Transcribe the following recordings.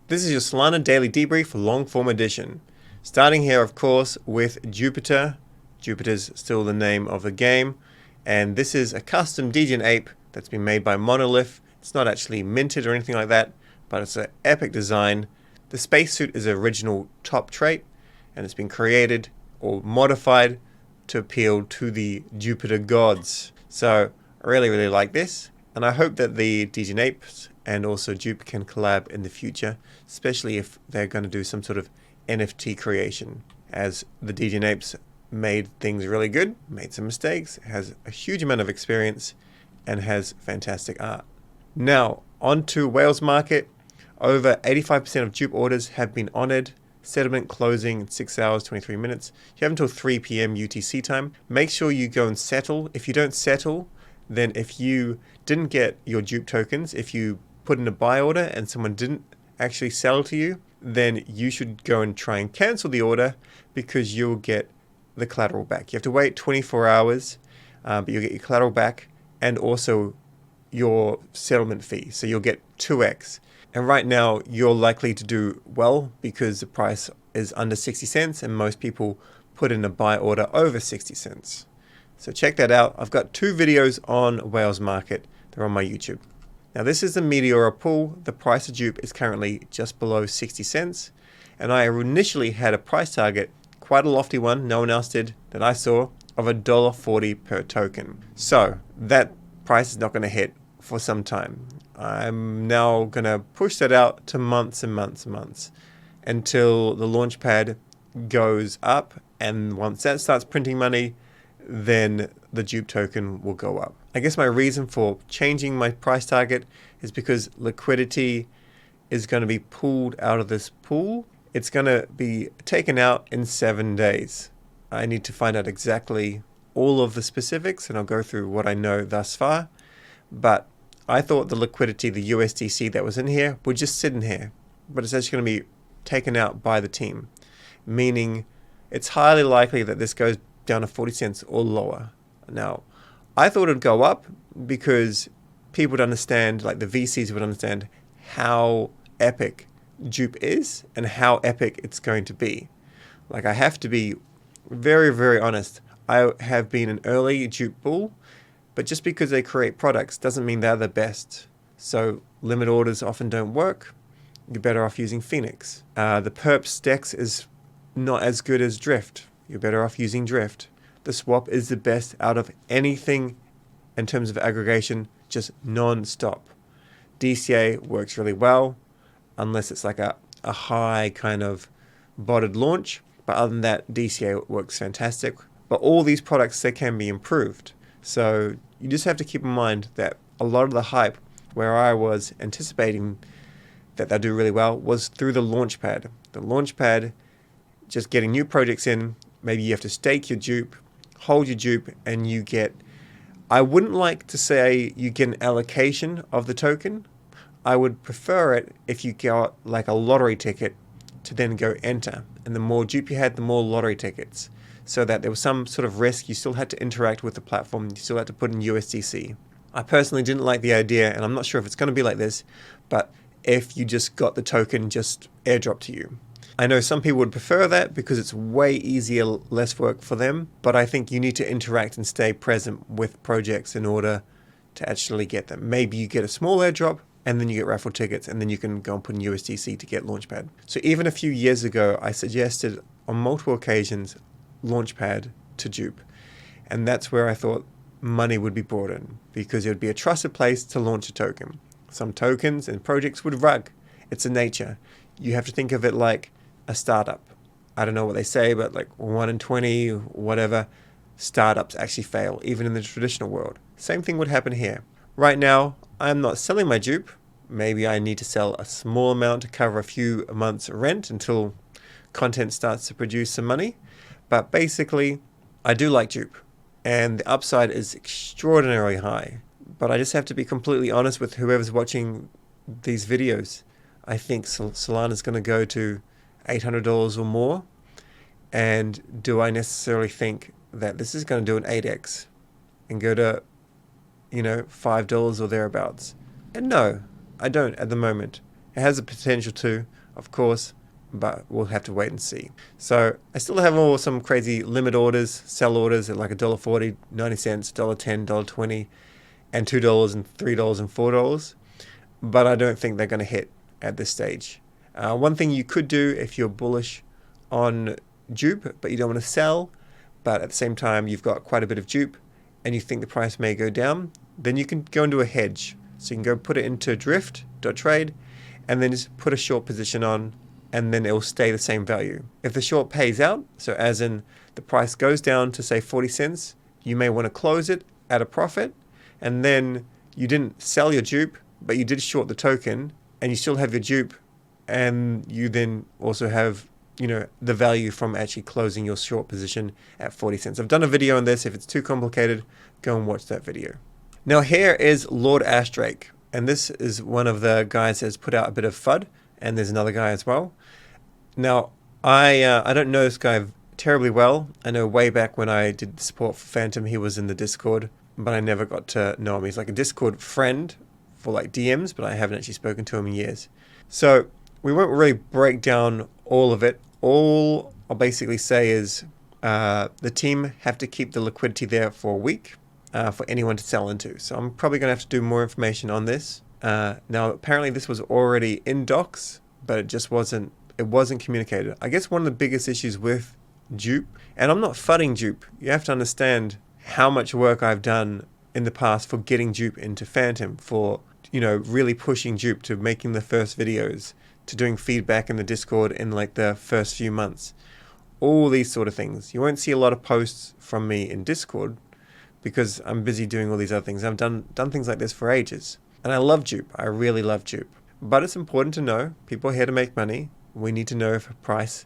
This is your Solana Daily Debrief long form edition. Starting here, of course, with Jupiter. Jupiter's still the name of the game. And this is a custom Jup Ape that's been made by Monolith. It's not actually minted or anything like that, but it's an epic design. The spacesuit is an original top trait, and it's been created or modified to appeal to the Jupiter gods. So I really like this, and I hope that the Jup Apes and also Jup can collab in the future, especially if they're going to do some sort of NFT creation, as the Jup Apes made things really good, made some mistakes, has a huge amount of experience, and has fantastic art. Now, on to Whales market. Over 85% of Jup orders have been honored. Settlement closing in 6 hours, 23 minutes. You have until 3 p.m. UTC time. Make sure you go and settle. If you don't settle, then if you didn't get your Jup tokens, if you put in a buy order and someone didn't actually sell to you, then you should go and try and cancel the order, because you'll get the collateral back. You have to wait 24 hours, but you'll get your collateral back and also your settlement fee. So you'll get 2x. And right now you're likely to do well because the price is under 60 cents and most people put in a buy order over 60 cents. So check that out. I've got 2 videos on Whales market. They're on my YouTube. Now this is the Meterora pool. The price of Jup is currently just below 60 cents. And I initially had a price target, quite a lofty one, no one else did, that I saw, of $1.40 per token. So that price is not going to hit for some time. I'm now going to push that out to months and months and months until the launch pad goes up. And once that starts printing money, then the Jup token will go up. I guess my reason for changing my price target is because liquidity is going to be pulled out of this pool. It's going to be taken out in 7 days. I need to find out exactly all of the specifics, and I'll go through what I know thus far. But I thought the liquidity, the USDC that was in here, would just sit in here. But it's actually going to be taken out by the team, meaning it's highly likely that this goes down to 40 cents or lower. Now, I thought it'd go up because people would understand, like the VCs would understand how epic Jup is and how epic it's going to be. Like, I have to be very honest. I have been an early Jup bull, but just because they create products doesn't mean they're the best. So limit orders often don't work. You're better off using Phoenix. The perps DEX is not as good as Drift. You're better off using Drift. The swap is the best out of anything in terms of aggregation, just non-stop. DCA works really well, unless it's like a high kind of botted launch. But other than that, DCA works fantastic. But all these products, they can be improved. So you just have to keep in mind that a lot of the hype where I was anticipating that they'll do really well was through the launchpad. The launchpad, just getting new projects in, maybe you have to stake your Jup, hold your Jup, and you get, I wouldn't like to say you get an allocation of the token. I would prefer it if you got like a lottery ticket to then go enter. And the more Jup you had, the more lottery tickets. So that there was some sort of risk. You still had to interact with the platform. You still had to put in USDC. I personally didn't like the idea, and I'm not sure if it's going to be like this, but if you just got the token just airdrop to you. I know some people would prefer that because it's way easier, less work for them, but I think you need to interact and stay present with projects in order to actually get them. Maybe you get a small airdrop, and then you get raffle tickets, and then you can go and put in USDC to get Launchpad. So even a few years ago, I suggested on multiple occasions Launchpad to Jup, and that's where I thought money would be brought in, because it would be a trusted place to launch a token. Some tokens and projects would rug. It's a nature. You have to think of it like a startup. I don't know what they say, but like 1 in 20, whatever, startups actually fail, even in the traditional world. Same thing would happen here. Right now, I'm not selling my Jup. Maybe I need to sell a small amount to cover a few months' rent until content starts to produce some money. But basically, I do like Jup, and the upside is extraordinarily high. But I just have to be completely honest with whoever's watching these videos. I think Solana is going to go to $800 or more. And do I necessarily think that this is going to do an 8x and go to, $5 or thereabouts? And no, I don't at the moment. It has the potential to, of course, but we'll have to wait and see. So I still have some crazy limit orders, sell orders at like $1.40, 90 cents, $1.10, $1.20, and $2 and $3 and $4. But I don't think they're going to hit at this stage. One thing you could do if you're bullish on Jup, but you don't want to sell, but at the same time you've got quite a bit of Jup and you think the price may go down, then you can go into a hedge. So you can go put it into drift.trade and then just put a short position on, and then it will stay the same value. If the short pays out, so as in the price goes down to say 40 cents, you may want to close it at a profit, and then you didn't sell your Jup, but you did short the token, and you still have your Jup, and you then also have, the value from actually closing your short position at 40 cents. I've done a video on this. If it's too complicated, go and watch that video. Now here is Lord Ashdrake, and this is one of the guys that's put out a bit of FUD, and there's another guy as well. Now, I don't know this guy terribly well. I know way back when I did the support for Phantom, he was in the Discord, but I never got to know him. He's like a Discord friend for like DMs, but I haven't actually spoken to him in years. So we won't really break down all of it. All I'll basically say is the team have to keep the liquidity there for a week for anyone to sell into. So I'm probably going to have to do more information on this. Now, apparently this was already in docs, but it wasn't communicated. I guess one of the biggest issues with Jup, and I'm not fudding Jup, you have to understand how much work I've done in the past for getting Jup into Phantom, for, really pushing Jup to making the first videos, to doing feedback in the Discord in like the first few months. All these sort of things. You won't see a lot of posts from me in Discord because I'm busy doing all these other things. I've done things like this for ages. And I love Jup. I really love Jup. But it's important to know, people are here to make money. We need to know if a price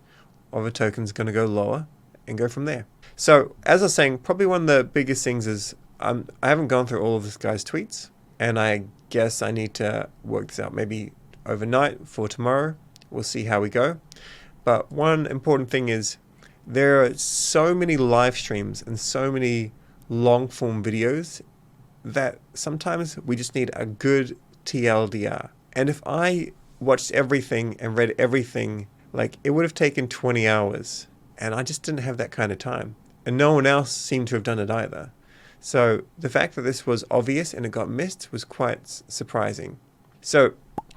of a token is going to go lower and go from there. So, as I was saying, probably one of the biggest things is I haven't gone through all of this guy's tweets, and I guess I need to work this out maybe overnight for tomorrow. We'll see how we go. But one important thing is there are so many live streams and so many long form videos that sometimes we just need a good TLDR. And if I watched everything and read everything, like, it would have taken 20 hours. And I just didn't have that kind of time. And no one else seemed to have done it either. So the fact that this was obvious and it got missed was quite surprising. So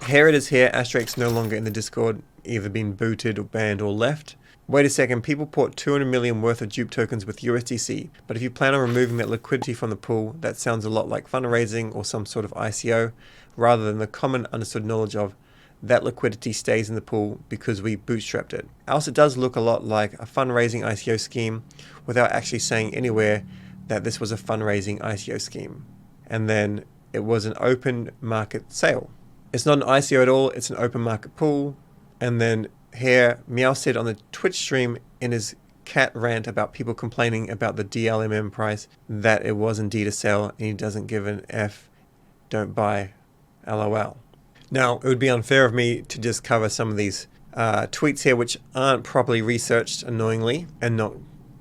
here it is here. Ashdrake's no longer in the Discord, either been booted or banned or left. Wait a second, people bought 200 million worth of Jup tokens with USDC, but if you plan on removing that liquidity from the pool, that sounds a lot like fundraising or some sort of ICO, rather than the common understood knowledge of that liquidity stays in the pool because we bootstrapped it. Else it does look a lot like a fundraising ICO scheme without actually saying anywhere that this was a fundraising ICO scheme. And then it was an open market sale. It's not an ICO at all, it's an open market pool. And then here, Meow said on the Twitch stream in his cat rant about people complaining about the DLMM price that it was indeed a sale and he doesn't give an F, don't buy, LOL. Now, it would be unfair of me to just cover some of these tweets here which aren't properly researched, annoyingly, and not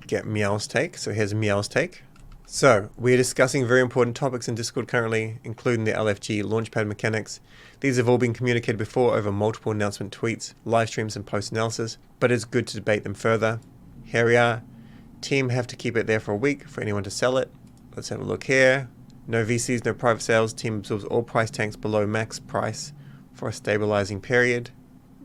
get Meow's take. So here's Meow's take. So, we're discussing very important topics in Discord currently, including the LFG launchpad mechanics. These have all been communicated before over multiple announcement tweets, live streams and post-analysis, but it's good to debate them further. Here we are. Team have to keep it there for a week for anyone to sell it. Let's have a look here. No VCs, no private sales. Team absorbs all price tanks below max price for a stabilizing period.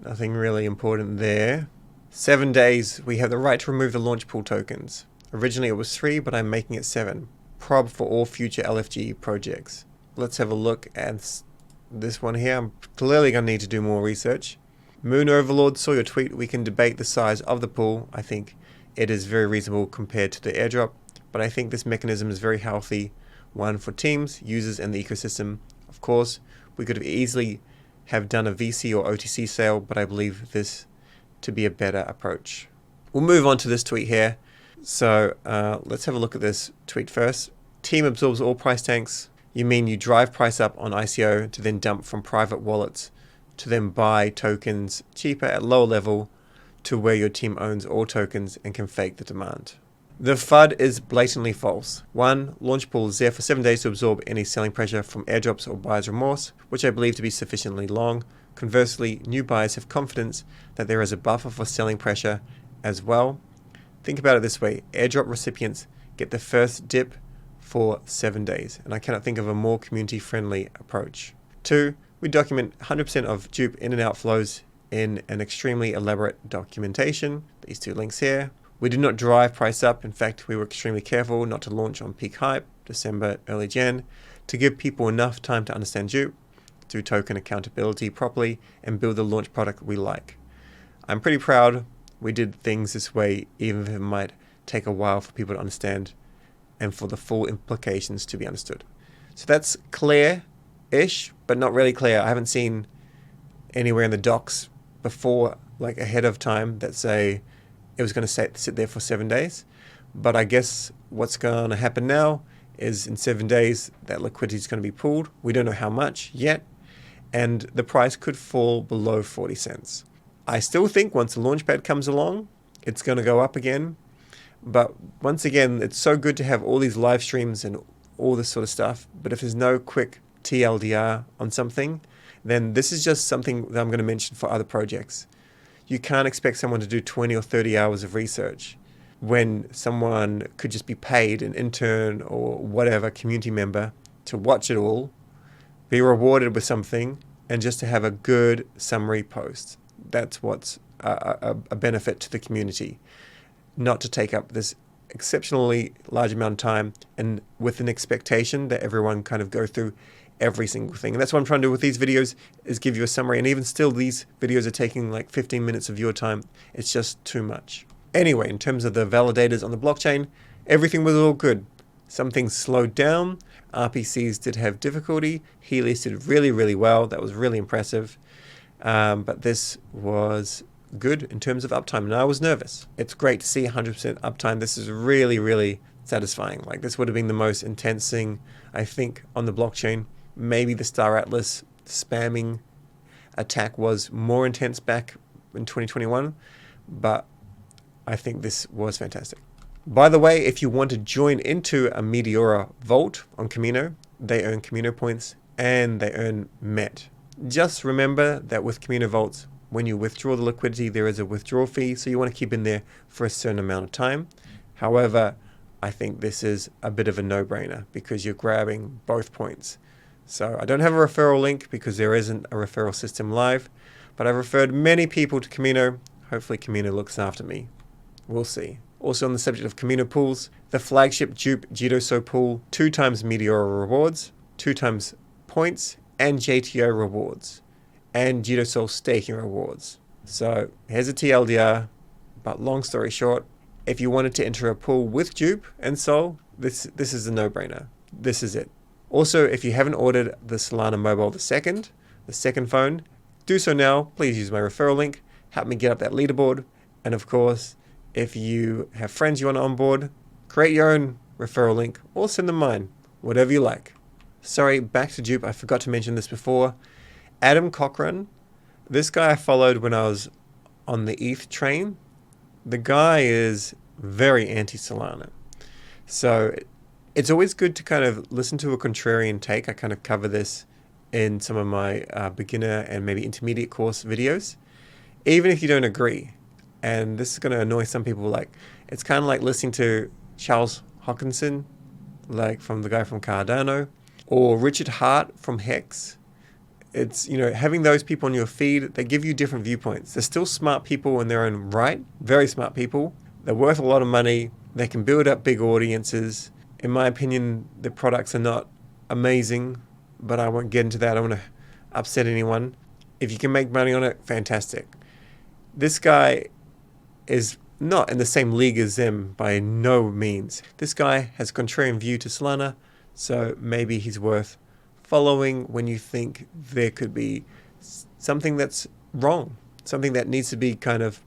Nothing really important there. 7 days. We have the right to remove the launch pool tokens. Originally it was 3, but I'm making it 7. Prob for all future LFG projects. Let's have a look at this one here. I'm clearly going to need to do more research. Moon Overlord, saw your tweet. We can debate the size of the pool. I think it is very reasonable compared to the airdrop, but I think this mechanism is very healthy. One for teams, users, and the ecosystem. Of course, we could have easily have done a VC or OTC sale, but I believe this to be a better approach. We'll move on to this tweet here. So let's have a look at this tweet first. Team absorbs all price tanks. You mean you drive price up on ICO to then dump from private wallets to then buy tokens cheaper at lower level to where your team owns all tokens and can fake the demand. The FUD is blatantly false. 1. Launch pool is there for 7 days to absorb any selling pressure from airdrops or buyer's remorse, which I believe to be sufficiently long. Conversely, new buyers have confidence that there is a buffer for selling pressure as well. Think about it this way. Airdrop recipients get the first dip for 7 days, and I cannot think of a more community-friendly approach. 2. We document 100% of Jup in and out flows in an extremely elaborate documentation. These 2 links here. We did not drive price up. In fact, we were extremely careful not to launch on peak hype, December, early Jan, to give people enough time to understand Jup, do token accountability properly, and build the launch product we like. I'm pretty proud we did things this way, even if it might take a while for people to understand and for the full implications to be understood. So that's clear-ish, but not really clear. I haven't seen anywhere in the docs before, like ahead of time, that say it was going to sit there for 7 days. But I guess what's going to happen now is in 7 days, that liquidity is going to be pooled. We don't know how much yet, and the price could fall below 40 cents. I still think once the launchpad comes along, it's going to go up again. But once again, it's so good to have all these live streams and all this sort of stuff. But if there's no quick TLDR on something, then this is just something that I'm going to mention for other projects. You can't expect someone to do 20 or 30 hours of research when someone could just be paid, an intern or whatever, community member, to watch it all, be rewarded with something, and just to have a good summary post. That's what's a benefit to the community. Not to take up this exceptionally large amount of time and with an expectation that everyone kind of go through every single thing. And that's what I'm trying to do with these videos, is give you a summary. And even still, these videos are taking like 15 minutes of your time. It's just too much. Anyway, in terms of the validators on the blockchain, everything was all good. Some things slowed down. RPCs did have difficulty. Helios did really, really well. That was really impressive. But this was good in terms of uptime, and I was nervous. It's great to see 100% uptime. This is really, really satisfying. Like, this would have been the most intense thing, I think, on the blockchain. Maybe the Star Atlas spamming attack was more intense back in 2021, but I think this was fantastic. By the way, if you want to join into a Meterora vault on Kamino, they earn Kamino points and they earn MET. Just remember that with Kamino vaults, when you withdraw the liquidity, there is a withdrawal fee, so you want to keep in there for a certain amount of time. However, I think this is a bit of a no-brainer because you're grabbing both points. So I don't have a referral link because there isn't a referral system live, but I've referred many people to Kamino. Hopefully Kamino looks after me. We'll see. Also on the subject of Kamino pools, the flagship Jup GDOSO pool, 2 times Meterora rewards, 2 times points, and JTO rewards, and GDOSO staking rewards. So here's a TLDR, but long story short, if you wanted to enter a pool with Jup and Sol, this is a no-brainer. This is it. Also, if you haven't ordered the Solana Mobile the second phone, do so now. Please use my referral link. Help me get up that leaderboard. And of course, if you have friends you want to onboard, create your own referral link or send them mine, whatever you like. Sorry, back to Jup. I forgot to mention this before. Adam Cochran, this guy I followed when I was on the ETH train. The guy is very anti-Solana. So it's always good to kind of listen to a contrarian take. I kind of cover this in some of my beginner and maybe intermediate course videos, even if you don't agree. And this is going to annoy some people. Like, it's kind of like listening to Charles Hockinson, like from the guy from Cardano, or Richard Hart from Hex. It's, you know, having those people on your feed, they give you different viewpoints. They're still smart people in their own right, very smart people. They're worth a lot of money. They can build up big audiences. In my opinion, the products are not amazing, but I won't get into that. I don't want to upset anyone. If you can make money on it, fantastic. This guy is not in the same league as them by no means. This guy has a contrarian view to Solana, so maybe he's worth following when you think there could be something that's wrong, something that needs to be kind of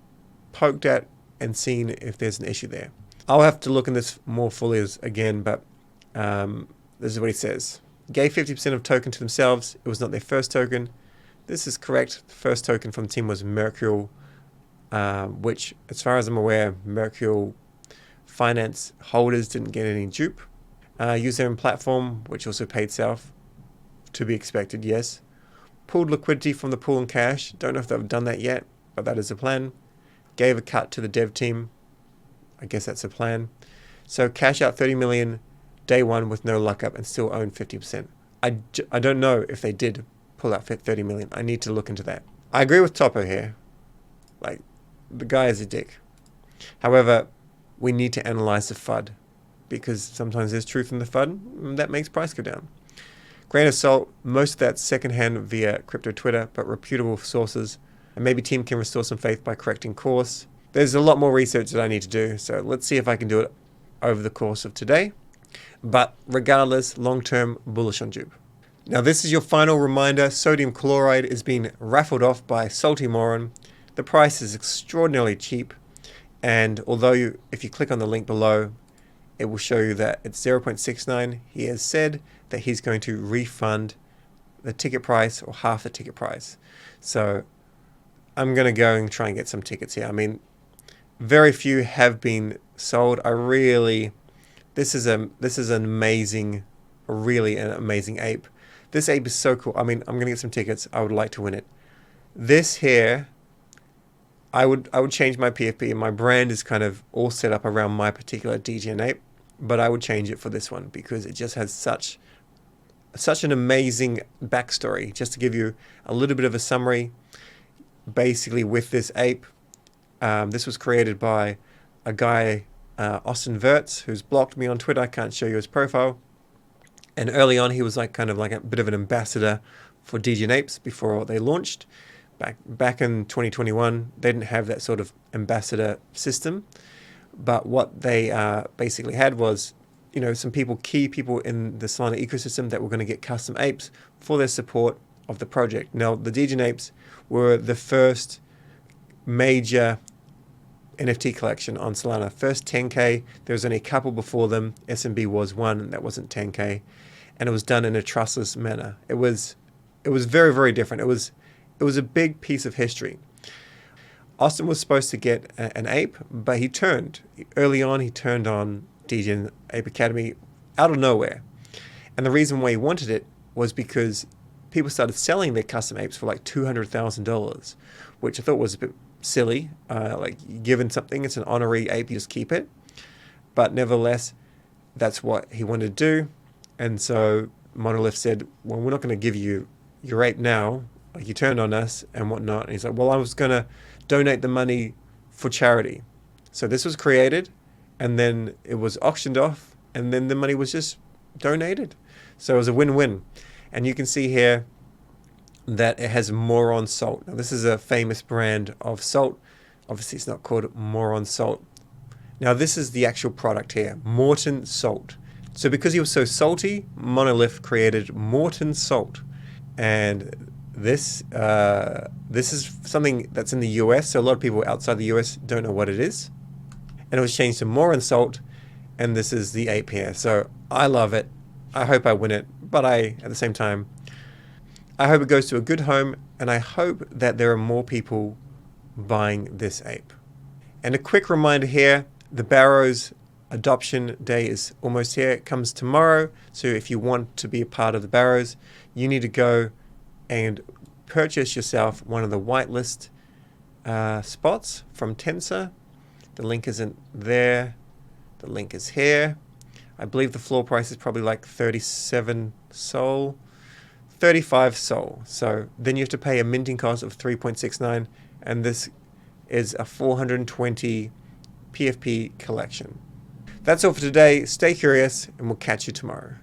poked at and seen if there's an issue there. I'll have to look in this more fully again, but this is what he says. Gave 50% of token to themselves. It was not their first token. This is correct. The first token from the team was Mercurial, which, as far as I'm aware, Mercurial finance holders didn't get any Jup. Use their own platform, which also paid south. To be expected, yes. Pulled liquidity from the pool and cash. Don't know if they've done that yet, but that is the plan. Gave a cut to the dev team. I guess that's the plan. So cash out 30 million day one with no lockup and still own 50%. I don't know if they did pull out 30 million. I need to look into that. I agree with Topo here. Like, the guy is a dick. However, we need to analyze the FUD because sometimes there's truth in the FUD and that makes price go down. Grain of salt, most of that's secondhand via crypto Twitter, but reputable sources. And maybe team can restore some faith by correcting course. There's a lot more research that I need to do, so let's see if I can do it over the course of today. But regardless, long-term bullish on Jup. Now this is your final reminder. Sodium chloride is being raffled off by Salty Moron. The price is extraordinarily cheap. And although if you click on the link below, it will show you that it's 0.69. He has said that he's going to refund the ticket price or half the ticket price. So I'm going to go and try and get some tickets here. I mean, very few have been sold. This is an amazing ape. This ape is so cool. I mean, I'm going to get some tickets. I would like to win it. This here, I would change my PFP, and my brand is kind of all set up around my particular DGN ape, but I would change it for this one because it just has such an amazing backstory. Just to give you a little bit of a summary, basically with this ape, this was created by a guy, Austin Verts, who's blocked me on Twitter. I can't show you his profile. And early on, he was kind of like a bit of an ambassador for DGN apes before they launched. Back in 2021, they didn't have that sort of ambassador system. But what they basically had was, some key people in the Solana ecosystem that were going to get custom apes for their support of the project. Now, the DGN apes were the first major NFT collection on Solana. First 10K, there was only a couple before them. SMB was one, and that wasn't 10K. And it was done in a trustless manner. It was very, very different. It was a big piece of history. Austin was supposed to get an ape, but he turned on DGN Ape Academy out of nowhere. And the reason why he wanted it was because people started selling their custom apes for like $200,000, which I thought was a bit silly. Given something, it's an honorary ape, you just keep it. But nevertheless, that's what he wanted to do. And so Monolith said, well, we're not going to give you your ape now. Like, you turned on us and whatnot. And he's like, well, I was going to donate the money for charity. So this was created, and then it was auctioned off, and then the money was just donated. So it was a win-win. And you can see here that it has Moron Salt. Now, this is a famous brand of salt. Obviously, it's not called Moron Salt. Now, this is the actual product here, Morton Salt. So because he was so salty, Monolith created Morton Salt. And this is something that's in the US, so a lot of people outside the US don't know what it is. And it was changed to Moron Salt, and this is the ape here. So I love it. I hope I win it, but at the same time, I hope it goes to a good home, and I hope that there are more people buying this ape. And a quick reminder here, the Barrows adoption day is almost here. It comes tomorrow, so if you want to be a part of the Barrows, you need to go and purchase yourself one of the whitelist spots from Tensor. The link isn't there. The link is here. I believe the floor price is probably like 37 Sol, 35 Sol. So then you have to pay a minting cost of 3.69, and this is a 420 PFP collection. That's all for today. Stay curious, and we'll catch you tomorrow.